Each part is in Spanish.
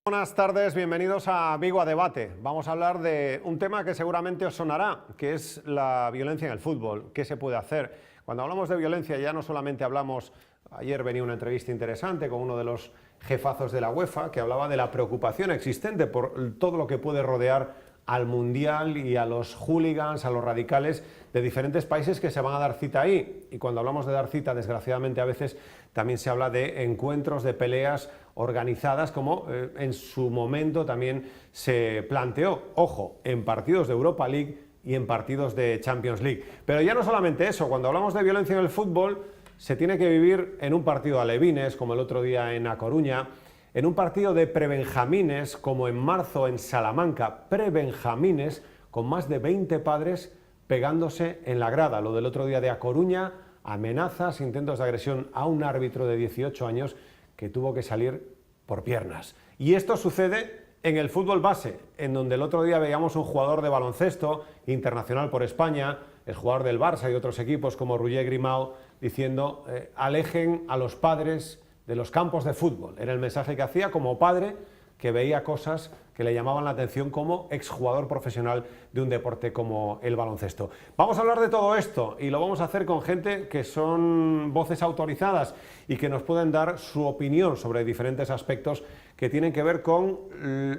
Buenas tardes, bienvenidos a Vigo a Debate. Vamos a hablar de un tema que seguramente os sonará, que es la violencia en el fútbol. ¿Qué se puede hacer? Cuando hablamos de violencia ya no solamente hablamos, ayer venía una entrevista interesante con uno de los jefazos de la UEFA que hablaba de la preocupación existente por todo lo que puede rodear al Mundial y a los hooligans, a los radicales de diferentes países que se van a dar cita ahí. Y cuando hablamos de dar cita, desgraciadamente a veces también se habla de encuentros, de peleas organizadas, como en su momento también se planteó, ojo, en partidos de Europa League y en partidos de Champions League. Pero ya no solamente eso, cuando hablamos de violencia en el fútbol, se tiene que vivir en un partido alevines, como el otro día en A Coruña, en un partido de prebenjamines, como en marzo en Salamanca, prebenjamines, con más de 20 padres pegándose en la grada. Lo del otro día de A Coruña, amenazas, intentos de agresión a un árbitro de 18 años que tuvo que salir por piernas. Y esto sucede en el fútbol base, en donde el otro día veíamos un jugador de baloncesto internacional por España, el jugador del Barça y otros equipos como Roger Grimau, diciendo alejen a los padres de los campos de fútbol. Era el mensaje que hacía como padre que veía cosas que le llamaban la atención como exjugador profesional de un deporte como el baloncesto. Vamos a hablar de todo esto y lo vamos a hacer con gente que son voces autorizadas y que nos pueden dar su opinión sobre diferentes aspectos que tienen que ver con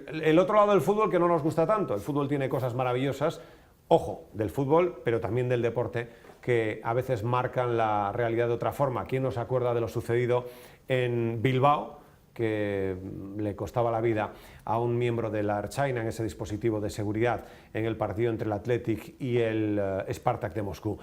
el otro lado del fútbol que no nos gusta tanto. El fútbol tiene cosas maravillosas, ojo, del fútbol, pero también del deporte, que a veces marcan la realidad de otra forma. ¿Quién no se acuerda de lo sucedido en Bilbao, que le costaba la vida a un miembro de la Ertzaintza en ese dispositivo de seguridad en el partido entre el Athletic y el Spartak de Moscú?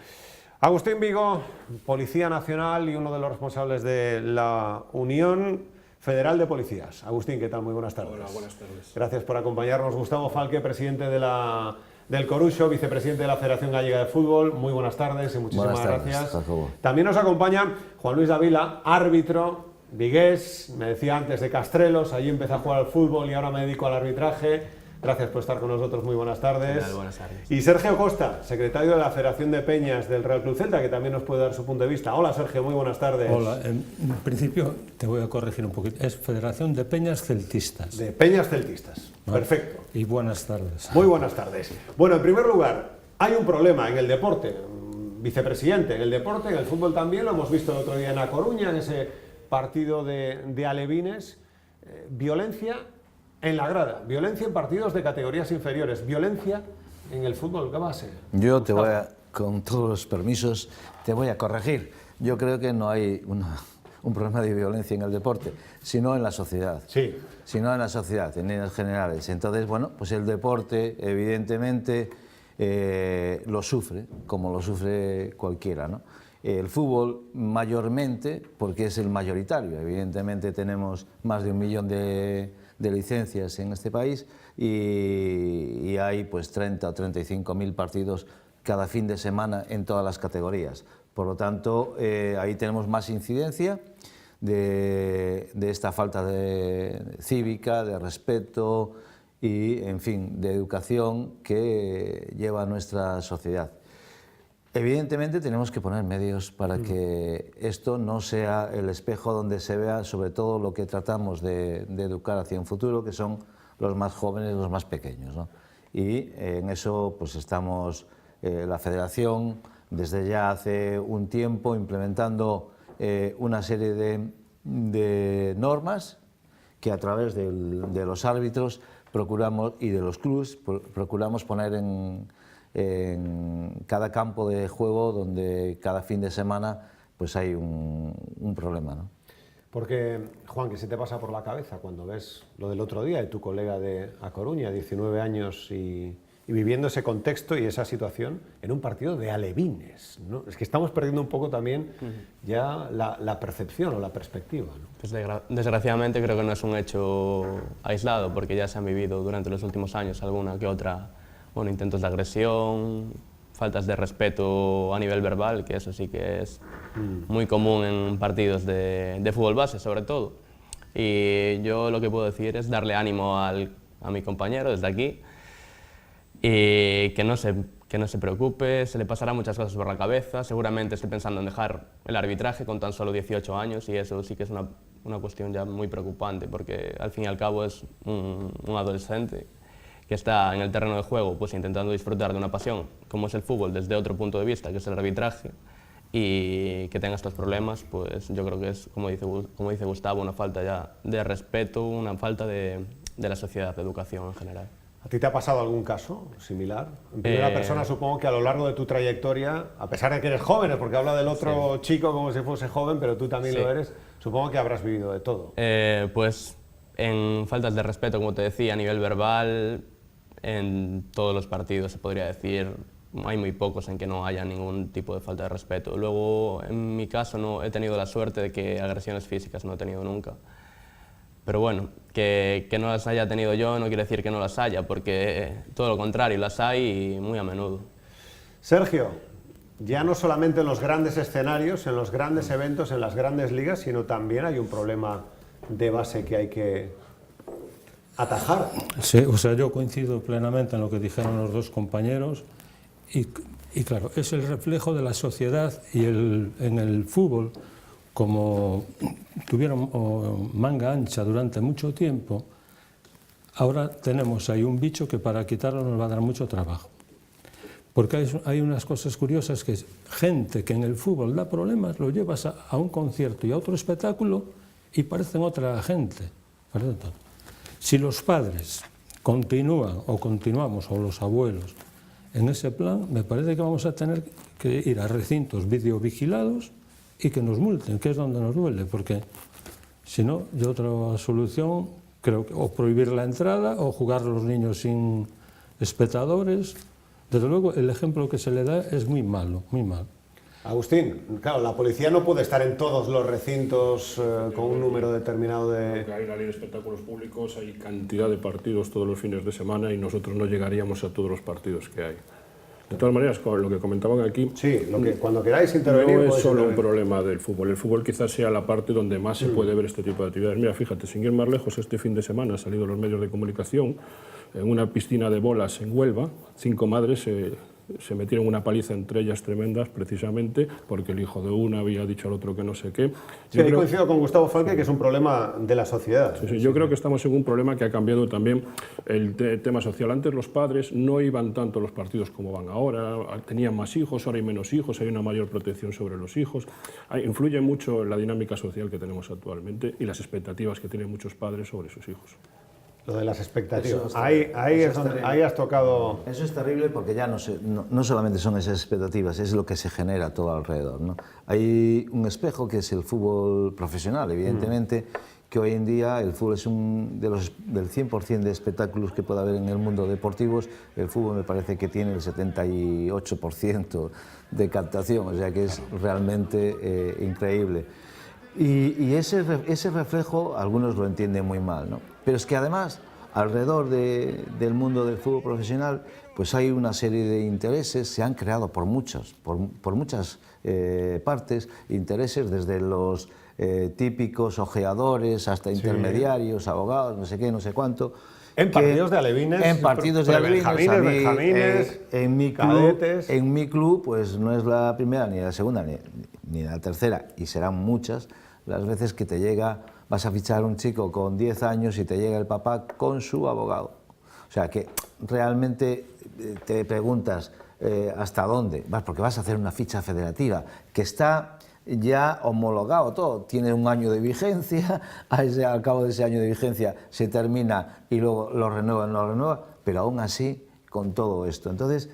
Agustín Vigo, Policía Nacional y uno de los responsables de la Unión Federal de Policías. Agustín, ¿qué tal? Muy buenas tardes. Hola, buenas tardes. Gracias por acompañarnos. Gustavo Falque, presidente del Coruxo, vicepresidente de la Federación Gallega de Fútbol. Muy buenas tardes y muchísimas gracias. También nos acompaña Juan Luis Davila, árbitro vigués, me decía antes de Castrelos, allí empecé a jugar al fútbol y ahora me dedico al arbitraje. Gracias por estar con nosotros, muy buenas tardes. Buenas tardes. Y Sergio Costa, secretario de la Federación de Peñas del Real Club Celta, que también nos puede dar su punto de vista. Hola Sergio, muy buenas tardes. Hola, en principio te voy a corregir un poquito, es Federación de Peñas Celtistas. De Peñas Celtistas, ¿Vale? Perfecto. Y buenas tardes. Muy buenas tardes. Bueno, en primer lugar, hay un problema en el deporte, vicepresidente, en el deporte, en el fútbol también, lo hemos visto el otro día en A Coruña, en ese partido de alevines, violencia en la grada, violencia en partidos de categorías inferiores, violencia en el fútbol. ¿Qué base? Yo te voy a, con todos los permisos, te voy a corregir. Yo creo que no hay un problema de violencia en el deporte, sino en la sociedad. Sí. Sino en la sociedad, en líneas generales. Entonces, bueno, pues el deporte, evidentemente, lo sufre, como lo sufre cualquiera, ¿no? El fútbol mayormente, porque es el mayoritario. Evidentemente tenemos más de 1 millón de licencias en este país y hay pues 30 o 35.000 partidos cada fin de semana en todas las categorías. Por lo tanto, ahí tenemos más incidencia de esta falta de cívica, de respeto y, en fin, de educación que lleva nuestra sociedad. Evidentemente tenemos que poner medios para que esto no sea el espejo donde se vea sobre todo lo que tratamos de educar hacia un futuro, que son los más jóvenes, los más pequeños, ¿no? Y en eso pues estamos, la Federación, desde ya hace un tiempo implementando una serie de normas que a través de los árbitros procuramos, y de los clubes procuramos poner en cada campo de juego donde cada fin de semana pues hay un problema, ¿no? Porque, Juan, ¿qué se te pasa por la cabeza cuando ves lo del otro día de tu colega de A Coruña, 19 años y viviendo ese contexto y esa situación en un partido de alevines, ¿no? Es que estamos perdiendo un poco también ya la percepción o la perspectiva, ¿no? Pues desgraciadamente creo que no es un hecho aislado, porque ya se han vivido durante los últimos años alguna que otra, bueno, intentos de agresión, faltas de respeto a nivel verbal, que eso sí que es muy común en partidos de fútbol base, sobre todo. Y yo lo que puedo decir es darle ánimo a mi compañero desde aquí y que no se preocupe, se le pasarán muchas cosas por la cabeza, seguramente esté pensando en dejar el arbitraje con tan solo 18 años y eso sí que es una una cuestión ya muy preocupante, porque al fin y al cabo es un adolescente que está en el terreno de juego pues intentando disfrutar de una pasión como es el fútbol desde otro punto de vista, que es el arbitraje, y que tenga estos problemas, pues yo creo que es, como dice Gustavo, una falta ya de respeto, una falta de la sociedad, de educación en general. ¿A ti te ha pasado algún caso similar? En primera persona, supongo que a lo largo de tu trayectoria, a pesar de que eres joven, porque habla del otro chico como si fuese joven, pero tú también lo eres, supongo que habrás vivido de todo. Pues en faltas de respeto, como te decía, a nivel verbal, en todos los partidos se podría decir, hay muy pocos en que no haya ningún tipo de falta de respeto. Luego, en mi caso, no he tenido la suerte de que agresiones físicas no he tenido nunca. Pero bueno, que no las haya tenido yo no quiere decir que no las haya, porque todo lo contrario, las hay y muy a menudo. Sergio, ya no solamente en los grandes escenarios, en los grandes eventos, en las grandes ligas, sino también hay un problema de base que hay que atajar. Sí, o sea, yo coincido plenamente en lo que dijeron los dos compañeros y claro, es el reflejo de la sociedad y en el fútbol, como tuvieron manga ancha durante mucho tiempo, ahora tenemos ahí un bicho que para quitarlo nos va a dar mucho trabajo. Porque hay unas cosas curiosas que es gente que en el fútbol da problemas, lo llevas a un concierto y a otro espectáculo y parecen otra gente. Si los padres continúan o continuamos, o los abuelos, en ese plan, me parece que vamos a tener que ir a recintos videovigilados y que nos multen, que es donde nos duele, porque si no, de otra solución, creo que o prohibir la entrada o jugar los niños sin espectadores. Desde luego, el ejemplo que se le da es muy malo, muy malo. Agustín, claro, la policía no puede estar en todos los recintos con un número determinado de... Hay una ley de espectáculos públicos, hay cantidad de partidos todos los fines de semana y nosotros no llegaríamos a todos los partidos que hay. De todas maneras, con lo que comentaban aquí, Sí, cuando queráis intervenir... no es solo un problema del fútbol. El fútbol quizás sea la parte donde más se puede ver este tipo de actividades. Mira, fíjate, sin ir más lejos, este fin de semana han salido los medios de comunicación en una piscina de bolas en Huelva, 5 madres se metieron una paliza entre ellas tremendas, precisamente porque el hijo de una había dicho al otro que no sé qué. Sí, ahí coincido con Gustavo Falque, que es un problema de la sociedad. Sí, yo creo que estamos en un problema que ha cambiado también el tema social. Antes los padres no iban tanto a los partidos como van ahora, tenían más hijos, ahora hay menos hijos, hay una mayor protección sobre los hijos. Influye mucho en la dinámica social que tenemos actualmente y las expectativas que tienen muchos padres sobre sus hijos. Lo de las expectativas. Ahí has tocado... Eso es terrible porque ya no solamente son esas expectativas, es lo que se genera todo alrededor, ¿no? Hay un espejo que es el fútbol profesional, evidentemente, que hoy en día el fútbol es del 100% de espectáculos que puede haber en el mundo deportivos, el fútbol me parece que tiene el 78% de captación, o sea que es realmente increíble. Y ese reflejo algunos lo entienden muy mal, ¿no? Pero es que además, alrededor del mundo del fútbol profesional, pues hay una serie de intereses, se han creado por muchas partes, intereses desde los típicos ojeadores hasta intermediarios, abogados, no sé qué, no sé cuánto. En partidos de alevines, en partidos de alevines, benjamines, cadetes. En mi club, pues no es la primera, ni la segunda, ni la tercera, y serán muchas las veces que te llega, vas a fichar un chico con 10 años y te llega el papá con su abogado. O sea que realmente te preguntas hasta dónde vas, porque vas a hacer una ficha federativa que está ya homologado todo, tiene un año de vigencia, al cabo de ese año de vigencia se termina y luego lo renueva, pero aún así con todo esto. Entonces,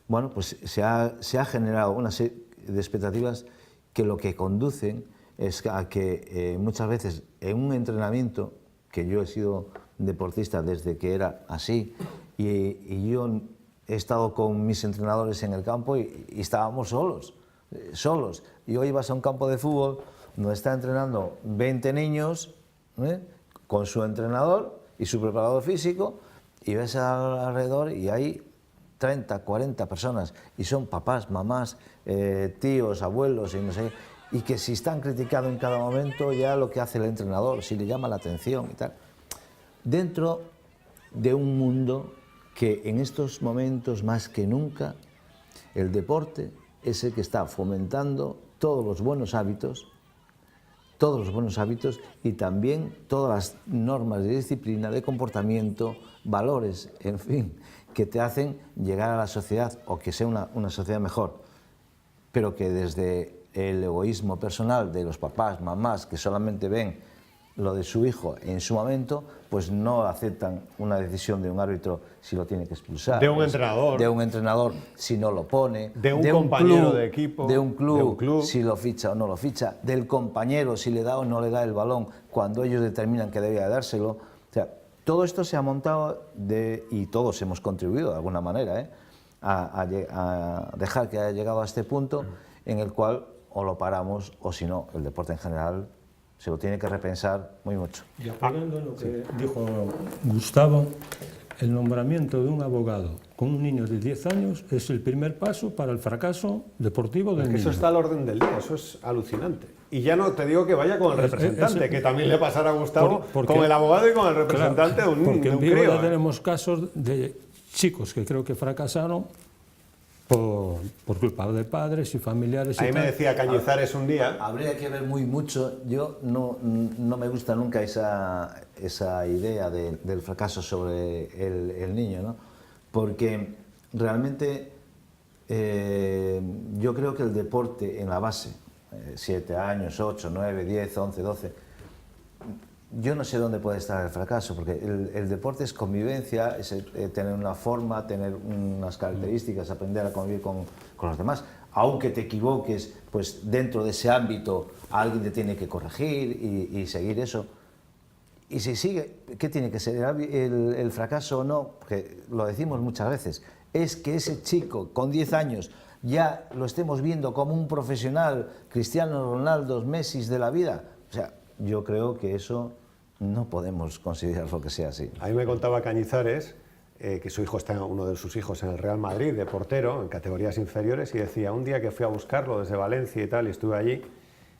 bueno, pues se ha generado una serie de expectativas que lo que conducen es a que muchas veces en un entrenamiento, que yo he sido deportista desde que era así, y yo he estado con mis entrenadores en el campo y estábamos solos. Y hoy vas a un campo de fútbol donde está entrenando 20 niños con su entrenador y su preparador físico, y ves alrededor y hay 30, 40 personas, y son papás, mamás, tíos, abuelos y no sé, y que si están criticando en cada momento ya lo que hace el entrenador, si le llama la atención y tal. Dentro de un mundo que en estos momentos más que nunca el deporte es el que está fomentando todos los buenos hábitos todos los buenos hábitos y también todas las normas de disciplina, de comportamiento, valores, en fin, que te hacen llegar a la sociedad o que sea una sociedad mejor, pero que desde el egoísmo personal de los papás, mamás, que solamente ven lo de su hijo en su momento, pues no aceptan una decisión de un árbitro si lo tiene que expulsar. De un entrenador. De un entrenador si no lo pone. De un compañero de equipo. De un club si lo ficha o no lo ficha. Del compañero si le da o no le da el balón cuando ellos determinan que debía dárselo. O sea, todo esto se ha montado y todos hemos contribuido de alguna manera a dejar que haya llegado a este punto en el cual o lo paramos o si no, el deporte en general se lo tiene que repensar muy mucho. Y apoyando en lo que dijo Gustavo, el nombramiento de un abogado con un niño de 10 años es el primer paso para el fracaso deportivo del niño. Eso está al orden del día, eso es alucinante. Y ya no te digo que vaya con el representante, que también le pasará a Gustavo, con el abogado y con el representante de un niño. Porque en Vigo ya tenemos casos de chicos que creo que fracasaron por culpa de padres y familiares. Ahí me decía Cañizares un día. Habría que ver mucho. Yo no me gusta nunca esa idea del fracaso sobre el niño, ¿no? Porque realmente yo creo que el deporte en la base, 7 años, 8, 9, 10, 11, 12, yo no sé dónde puede estar el fracaso, porque el deporte es convivencia, es tener una forma, tener unas características, aprender a convivir con los demás. Aunque te equivoques, pues dentro de ese ámbito alguien te tiene que corregir y seguir eso. Y si sigue, ¿qué tiene que ser? ¿El fracaso o no? Porque lo decimos muchas veces, es que ese chico con 10 años ya lo estemos viendo como un profesional, Cristiano Ronaldo, Messi de la vida. O sea, yo creo que eso no podemos considerarlo que sea así. A mí me contaba Cañizares que su hijo está, uno de sus hijos, en el Real Madrid, de portero, en categorías inferiores, y decía, un día que fui a buscarlo desde Valencia y tal, y estuve allí,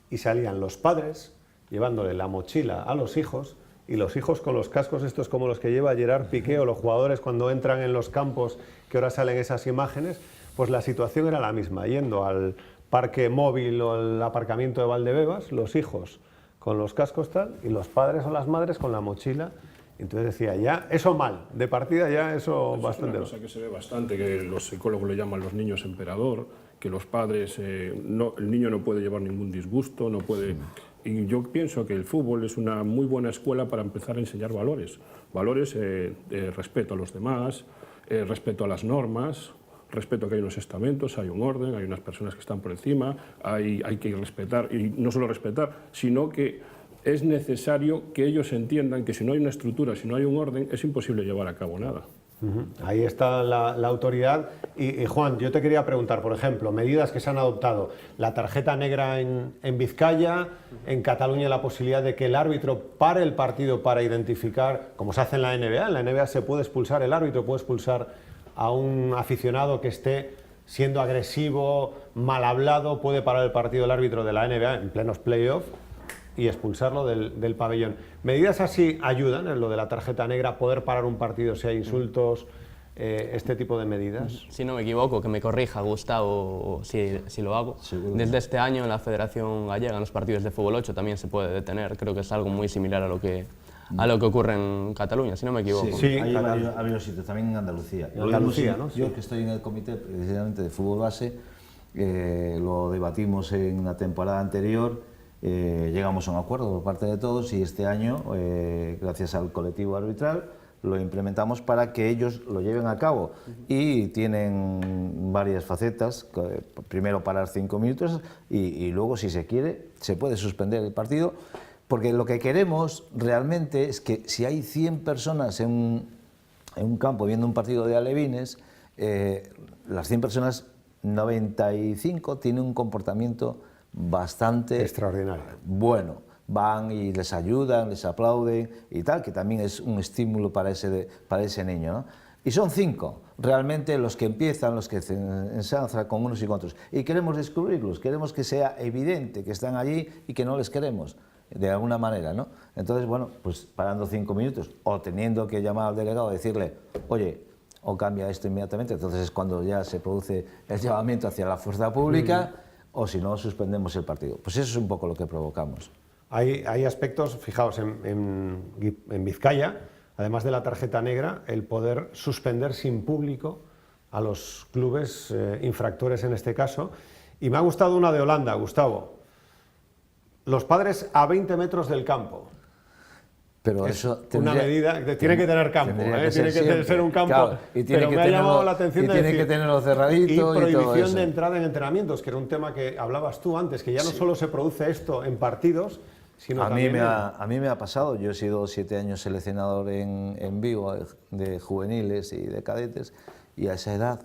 y salían los padres llevándole la mochila a los hijos, y los hijos con los cascos estos como los que lleva Gerard Piqué o los jugadores cuando entran en los campos, que ahora salen esas imágenes, pues la situación era la misma, yendo al parque móvil o al aparcamiento de Valdebebas, los hijos con los cascos tal, y los padres o las madres con la mochila. Entonces decía, ya, eso mal, de partida ya eso bastante. Es una cosa que se ve bastante, que los psicólogos le llaman los niños emperador, que los padres, el niño no puede llevar ningún disgusto, no puede... Y yo pienso que el fútbol es una muy buena escuela para empezar a enseñar valores. Valores de respeto a los demás, respeto a las normas, respeto a que hay unos estamentos, hay un orden, hay unas personas que están por encima, hay que respetar, y no solo respetar, sino que es necesario que ellos entiendan que si no hay una estructura, si no hay un orden, es imposible llevar a cabo nada. Ahí está la autoridad. Y Juan, yo te quería preguntar, por ejemplo, medidas que se han adoptado, la tarjeta negra en Vizcaya, en Cataluña la posibilidad de que el árbitro pare el partido para identificar, como se hace en la NBA se puede expulsar, el árbitro puede expulsar a un aficionado que esté siendo agresivo, mal hablado, puede parar el partido el árbitro de la NBA en plenos playoffs y expulsarlo del pabellón. ¿Medidas así ayudan en lo de la tarjeta negra, poder parar un partido si hay insultos, este tipo de medidas? Si no me equivoco, que me corrija Gustavo si lo hago. Desde este año en la Federación Gallega, en los partidos de fútbol 8 también se puede detener. Creo que es algo muy similar a lo que ocurre en Cataluña, si no me equivoco. Sí, hay varios sitios, también en Andalucía. Andalucía, ¿no? Yo que estoy en el comité precisamente de fútbol base, lo debatimos en la temporada anterior, llegamos a un acuerdo por parte de todos y este año, gracias al colectivo arbitral, lo implementamos para que ellos lo lleven a cabo y tienen varias facetas. Primero parar 5 minutos y luego, si se quiere, se puede suspender el partido, porque lo que queremos realmente es que si hay 100 personas en un campo viendo un partido de alevines, las 100 personas, 95 tienen un comportamiento bastante extraordinario. Bueno, van y les ayudan, les aplauden y tal, que también es un estímulo para ese niño, ¿no? Y son 5 realmente los que empiezan, los que se ensanzan con unos y con otros. Y queremos descubrirlos, queremos que sea evidente que están allí y que no les queremos, de alguna manera, ¿no? Entonces, bueno, pues parando 5 minutos o teniendo que llamar al delegado y decirle, oye, o cambia esto inmediatamente, entonces es cuando ya se produce el llamamiento hacia la fuerza pública, o si no, suspendemos el partido. Pues eso es un poco lo que provocamos. hay aspectos, fijaos, en Vizcaya, además de la tarjeta negra, el poder suspender sin público a los clubes infractores en este caso. Y me ha gustado una de Holanda, Gustavo. Los padres a 20 metros del campo. Pero es eso una medida que tiene que tener campo, tiene que ser un campo, claro, y tiene pero que me ha llamado la y atención de tiene decir, que tenerlo cerradito y y todo prohibición eso. de entrada en entrenamientos, que era un tema que hablabas tú antes, que ya no solo se produce esto en partidos, sino también a mí me ha pasado. Yo he sido 7 años seleccionador en Vigo de juveniles y de cadetes, y a esa edad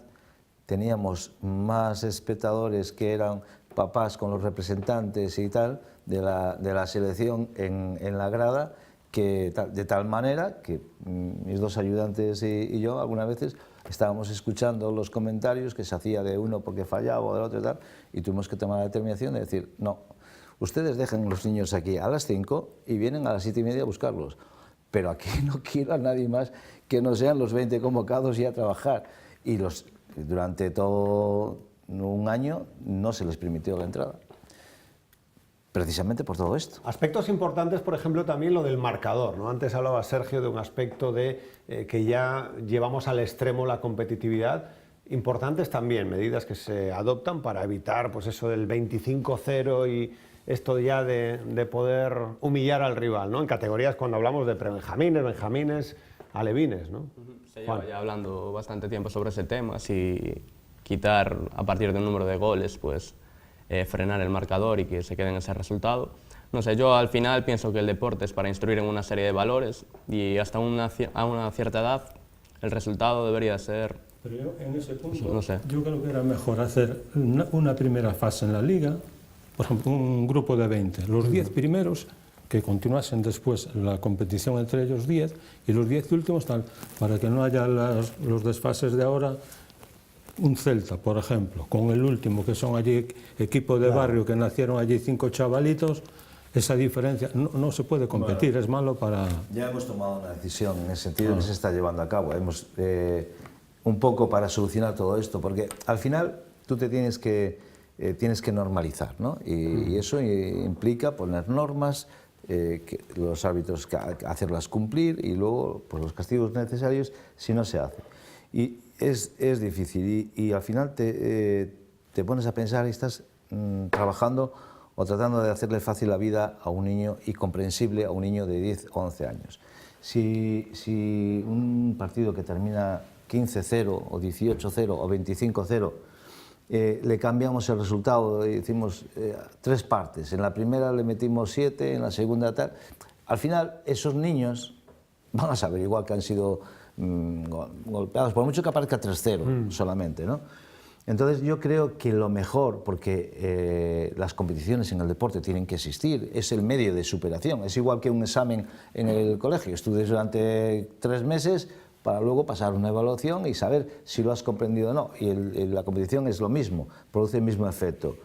teníamos más espectadores que eran papás con los representantes y tal de la selección en la grada, de tal manera que mis 2 ayudantes y yo algunas veces estábamos escuchando los comentarios que se hacía de uno porque fallaba o del otro y tal, y tuvimos que tomar la determinación de decir, no, ustedes dejen los niños aquí a las 5 y vienen a las 7:30 a buscarlos, pero aquí no quiero a nadie más que no sean los 20 convocados y a trabajar. Y durante todo un año no se les permitió la entrada, precisamente por todo esto. Aspectos importantes, por ejemplo, también lo del marcador, ¿no? Antes hablaba Sergio de un aspecto de que ya llevamos al extremo la competitividad. Importantes también medidas que se adoptan para evitar pues eso del 25-0 y esto ya de poder humillar al rival, ¿no? En categorías cuando hablamos de prebenjamines, benjamines, alevines, ¿no? Se lleva ya hablando bastante tiempo sobre ese tema, si quitar a partir de un número de goles, pues frenar el marcador y que se quede en ese resultado. No sé, yo al final pienso que el deporte es para instruir en una serie de valores y hasta a una cierta edad el resultado debería ser... Pero yo, en ese punto, no sé. yo creo que era mejor hacer una primera fase en la liga, por ejemplo, un grupo de 20, los 10 primeros que continuasen después la competición entre ellos 10 y los 10 últimos tal, para que no haya los desfases de ahora. Un Celta, por ejemplo, con el último, que son allí equipo de barrio, que nacieron allí 5 chavalitos, esa diferencia no se puede competir, bueno, es malo para... Ya hemos tomado una decisión en el sentido que se está llevando a cabo. Hemos, un poco para solucionar todo esto, porque al final tú te tienes que normalizar, ¿no? Y eso implica poner normas, que los árbitros hacerlas cumplir y luego pues, los castigos necesarios si no se hace. Y es difícil y al final te pones a pensar y estás trabajando o tratando de hacerle fácil la vida a un niño y comprensible a un niño de 10 o 11 años. Si un partido que termina 15-0 o 18-0 o 25-0 le cambiamos el resultado y decimos 3 partes, en la primera le metimos 7, en la segunda tal, al final esos niños van a saber igual que han sido golpeados, por mucho que aparezca 3-0 solamente, ¿no? Entonces yo creo que lo mejor, porque las competiciones en el deporte tienen que existir, es el medio de superación, es igual que un examen en el colegio, estudias durante 3 meses para luego pasar una evaluación y saber si lo has comprendido o no, y la competición es lo mismo, produce el mismo efecto.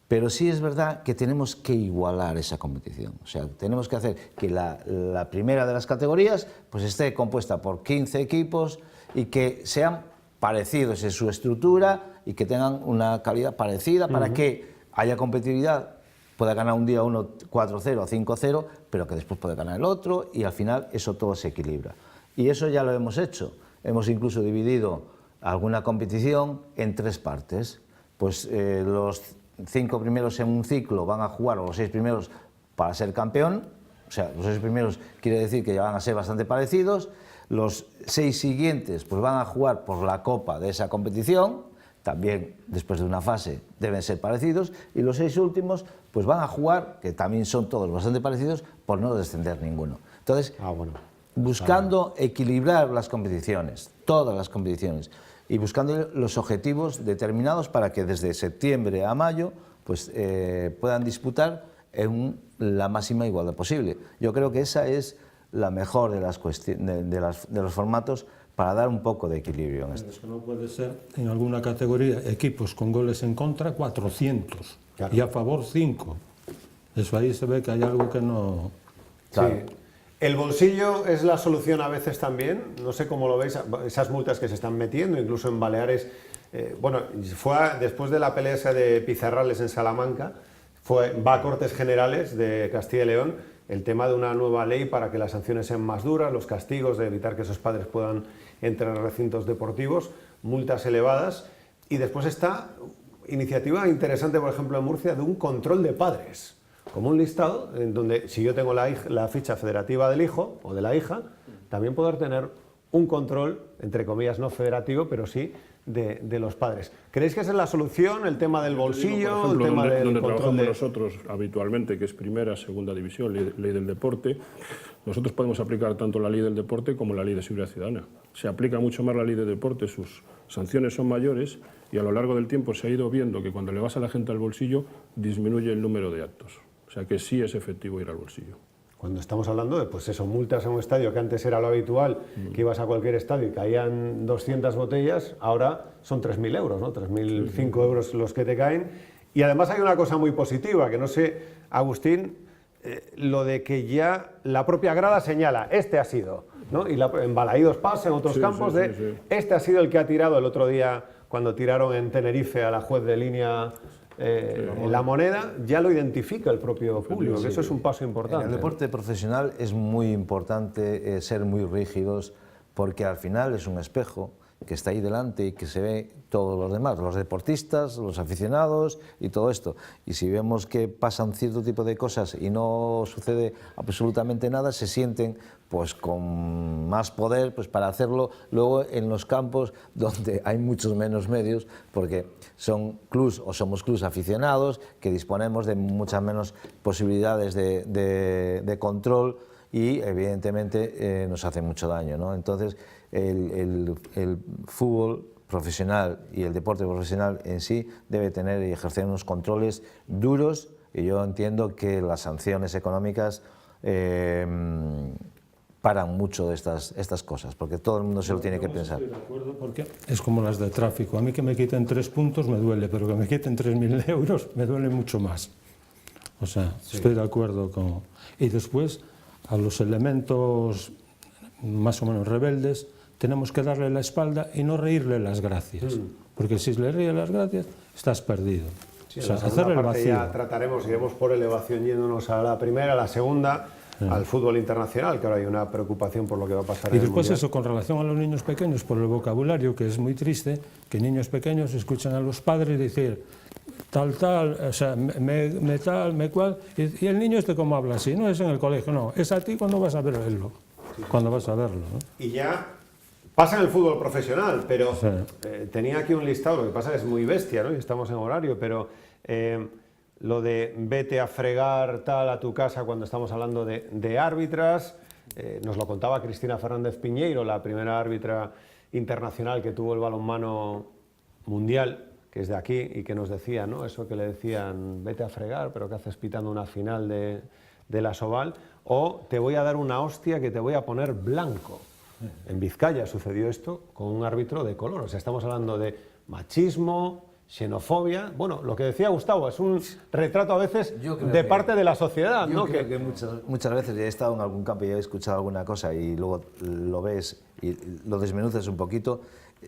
Pero sí es verdad que tenemos que igualar esa competición, o sea, tenemos que hacer que la primera de las categorías pues esté compuesta por 15 equipos y que sean parecidos en su estructura y que tengan una calidad parecida para que haya competitividad, pueda ganar un día uno 4-0 o 5-0, pero que después pueda ganar el otro y al final eso todo se equilibra. Y eso ya lo hemos hecho, hemos incluso dividido alguna competición en 3 partes, pues los 5 primeros en un ciclo van a jugar, o los 6 primeros para ser campeón, o sea, los 6 primeros quiere decir que ya van a ser bastante parecidos, los 6 siguientes pues van a jugar por la copa de esa competición, también después de una fase deben ser parecidos, y los 6 últimos pues van a jugar, que también son todos bastante parecidos, por no descender ninguno. Entonces, buscando equilibrar las competiciones, todas las competiciones, y buscando los objetivos determinados para que desde septiembre a mayo pues, puedan disputar en la máxima igualdad posible. Yo creo que esa es la mejor de los formatos para dar un poco de equilibrio en esto. Es que no puede ser en alguna categoría equipos con goles en contra 400 claro, y a favor 5. Eso ahí se ve que hay algo que no... Claro. Sí. ¿El bolsillo es la solución a veces también? No sé cómo lo veis, esas multas que se están metiendo, incluso en Baleares. Bueno, fue después de la pelea esa de Pizarrales en Salamanca, va a Cortes Generales de Castilla y León el tema de una nueva ley para que las sanciones sean más duras, los castigos, de evitar que esos padres puedan entrar en recintos deportivos, multas elevadas. Y después está iniciativa interesante, por ejemplo, en Murcia, de un control de padres, como un listado en donde, si yo tengo la ficha federativa del hijo o de la hija, también poder tener un control, entre comillas, no federativo, pero sí de los padres. ¿Creéis que esa es la solución, el tema del bolsillo, por ejemplo, el tema del donde control trabajamos de... nosotros habitualmente, que es primera, segunda división, ley del deporte, nosotros podemos aplicar tanto la ley del deporte como la ley de seguridad ciudadana. Se aplica mucho más la ley del deporte, sus sanciones son mayores y a lo largo del tiempo se ha ido viendo que cuando le vas a la gente al bolsillo disminuye el número de actos. O sea que sí es efectivo ir al bolsillo. Cuando estamos hablando de, pues eso, multas en un estadio que antes era lo habitual, que ibas a cualquier estadio y caían 200 botellas, ahora son 3.000 euros, ¿no? 3.005 euros los que te caen. Y además hay una cosa muy positiva, que no sé, Agustín, lo de que ya la propia grada señala, este ha sido, ¿no? Y en Balaídos pasa, en otros campos, este ha sido el que ha tirado el otro día, cuando tiraron en Tenerife a la juez de línea... la moneda, ya lo identifica el propio público, que eso es un paso importante. En el deporte profesional es muy importante ser muy rígidos, porque al final es un espejo que está ahí delante y que se ve todos los demás, los deportistas, los aficionados y todo esto. Y si vemos que pasan cierto tipo de cosas y no sucede absolutamente nada, se sienten pues con más poder pues para hacerlo luego en los campos donde hay muchos menos medios, porque son clubs o somos clubs aficionados que disponemos de muchas menos posibilidades de control y evidentemente nos hace mucho daño, ¿no? Entonces el fútbol profesional y el deporte profesional en sí debe tener y ejercer unos controles duros, y yo entiendo que las sanciones económicas paran mucho de estas cosas, porque todo el mundo se lo tiene que pensar. Estoy de acuerdo, porque es como las de tráfico. A mí que me quiten 3 puntos me duele, pero que me quiten 3.000 euros me duele mucho más. O sea, estoy de acuerdo con... Y después, a los elementos más o menos rebeldes, tenemos que darle la espalda y no reírle las gracias. Porque si le ríes las gracias, estás perdido. Sí, o sea, hacerle el vacío. Ya trataremos, iremos por elevación yéndonos a la primera, a la segunda, al fútbol internacional, que ahora hay una preocupación por lo que va a pasar en el después Mundial. Eso, con relación a los niños pequeños, por el vocabulario, que es muy triste, que niños pequeños escuchan a los padres decir tal, o sea, me tal, me cual, y el niño cómo habla así, no es en el colegio, no, es a ti cuando vas a verlo, cuando vas a verlo, ¿no? Y ya pasa en el fútbol profesional, pero tenía aquí un listado, lo que pasa es muy bestia, ¿no? Y estamos en horario, pero lo de vete a fregar tal a tu casa cuando estamos hablando de árbitras, nos lo contaba Cristina Fernández Piñeiro, la primera árbitra internacional que tuvo el balonmano mundial, que es de aquí, y que nos decía, ¿no? Eso que le decían, vete a fregar, pero ¿qué haces pitando una final de la Soval? O te voy a dar una hostia que te voy a poner blanco. En Vizcaya sucedió esto con un árbitro de color. O sea, estamos hablando de machismo, xenofobia. Bueno, lo que decía Gustavo, es un retrato a veces de parte de la sociedad, ¿no? Yo creo que muchas veces he estado en algún campo y he escuchado alguna cosa y luego lo ves y lo desmenuzas un poquito.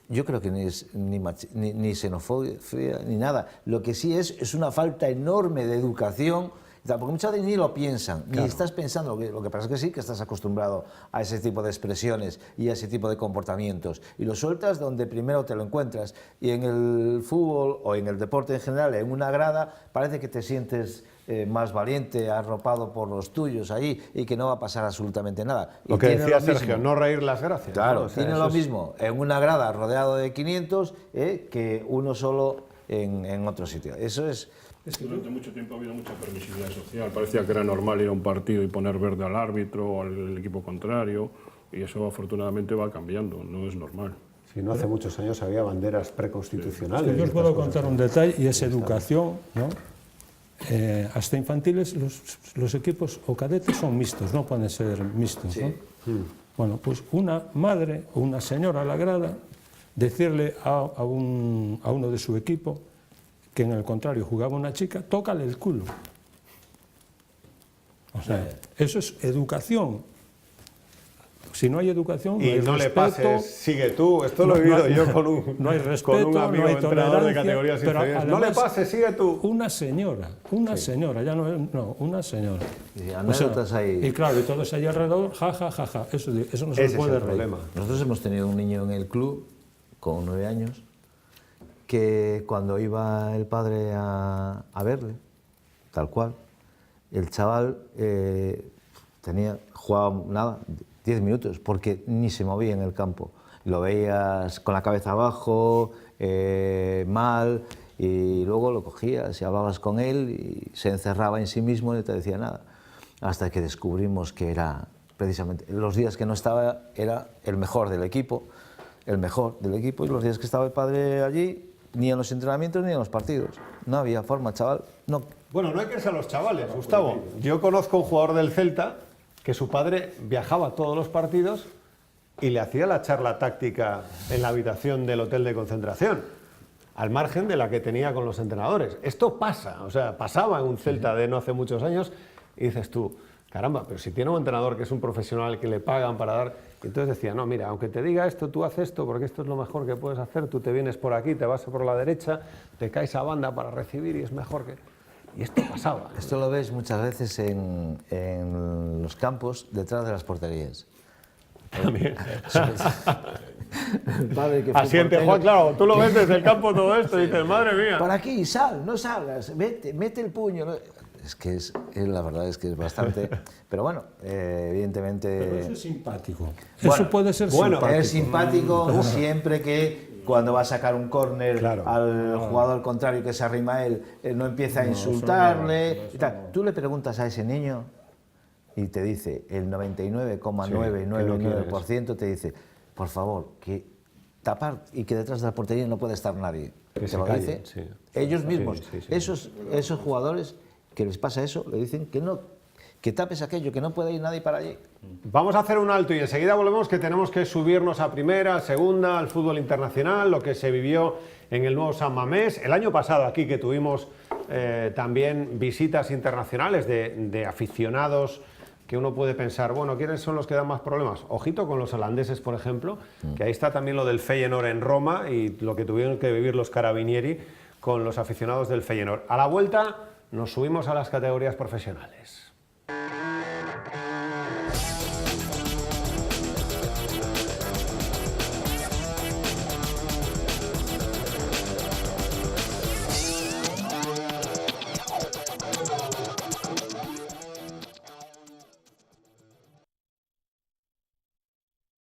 Yo creo que ni xenofobia ni nada. Lo que sí es una falta enorme de educación, porque muchas veces ni lo piensan, ni estás pensando, lo que pasa es que sí que estás acostumbrado a ese tipo de expresiones y a ese tipo de comportamientos, y lo sueltas donde primero te lo encuentras, y en el fútbol o en el deporte en general, en una grada, parece que te sientes más valiente, arropado por los tuyos ahí, y que no va a pasar absolutamente nada. Lo que decía Sergio, no reír las gracias. Claro, ¿no? O sea, tiene lo mismo en una grada rodeado de 500 que uno solo en otro sitio. Eso es... Durante mucho tiempo ha habido mucha permisividad social. Parecía que era normal ir a un partido y poner verde al árbitro o al equipo contrario, y eso afortunadamente va cambiando, no es normal. Sí, no hace muchos años había banderas preconstitucionales. Yo os puedo contar un detalle, y es educación, ¿no? Hasta infantiles los equipos o cadetes son mixtos, no pueden ser mixtos, ¿no? Bueno, pues una madre o una señora a la grada decirle a uno de su equipo que en el contrario jugaba una chica, tócale el culo. O sea, eso es educación. Si no hay educación, no Y hay no le respeto, pases, sigue tú. Esto lo he vivido yo con un, no hay respeto, con un amigo no hay entrenador de tolerancia, categorías pero inferiores. No le además, pases, sigue tú. Una señora, ya no, una señora. Y anécdotas ahí. Y claro, y todos ahí alrededor, ja, ja, ja, ja. Eso no se Ese es puede el reír. problema. Nosotros hemos tenido un niño en el club con 9 años que cuando iba el padre a verle, tal cual, el chaval jugaba nada, 10 minutos, porque ni se movía en el campo. Lo veías con la cabeza abajo, mal, y luego lo cogías y hablabas con él y se encerraba en sí mismo y no te decía nada. Hasta que descubrimos que era, precisamente, los días que no estaba era el mejor del equipo, y los días que estaba el padre allí, ni en los entrenamientos ni en los partidos. No había forma, chaval. No. Bueno, no hay que irse a los chavales, Gustavo. Yo conozco un jugador del Celta que su padre viajaba a todos los partidos y le hacía la charla táctica en la habitación del hotel de concentración, al margen de la que tenía con los entrenadores. Esto pasa, o sea, pasaba en un Celta de no hace muchos años y dices tú, caramba, pero si tiene un entrenador que es un profesional que le pagan para dar... Entonces decía, no, mira, aunque te diga esto, tú haces esto porque esto es lo mejor que puedes hacer, tú te vienes por aquí, te vas por la derecha, te caes a banda para recibir y es mejor que... Y esto pasaba. Esto lo ves muchas veces en los campos detrás de las porterías. También. El padre que fue Asiente, portero, Juan, claro, tú lo ves desde el campo todo esto y dices, madre mía. para aquí, sal, no salgas, mete el puño. ¿No? Es que la verdad es que es bastante... Pero bueno, evidentemente... Pero eso es simpático. Bueno, Eso puede ser bueno, simpático. Es simpático siempre que cuando va a sacar un córner Claro. al jugador contrario que se arrima a él, no empieza a insultarle. Y tal. Tú le preguntas a ese niño y te dice, el 99,999% te dice, por favor, que tapar y que detrás de la portería no puede estar nadie. Que Te se lo callen, dice sí. ellos mismos. Sí, sí, sí. Esos jugadores que les pasa eso, le dicen que no, que tapes aquello, que no puede ir nadie para allí. Vamos a hacer un alto y enseguida volvemos, que tenemos que subirnos a primera, segunda, al fútbol internacional, lo que se vivió en el nuevo San Mamés. El año pasado aquí que tuvimos también visitas internacionales de aficionados que uno puede pensar, bueno, ¿quiénes son los que dan más problemas? Ojito con los holandeses, por ejemplo, que ahí está también lo del Feyenoord en Roma y lo que tuvieron que vivir los Carabinieri con los aficionados del Feyenoord. A la vuelta nos subimos a las categorías profesionales.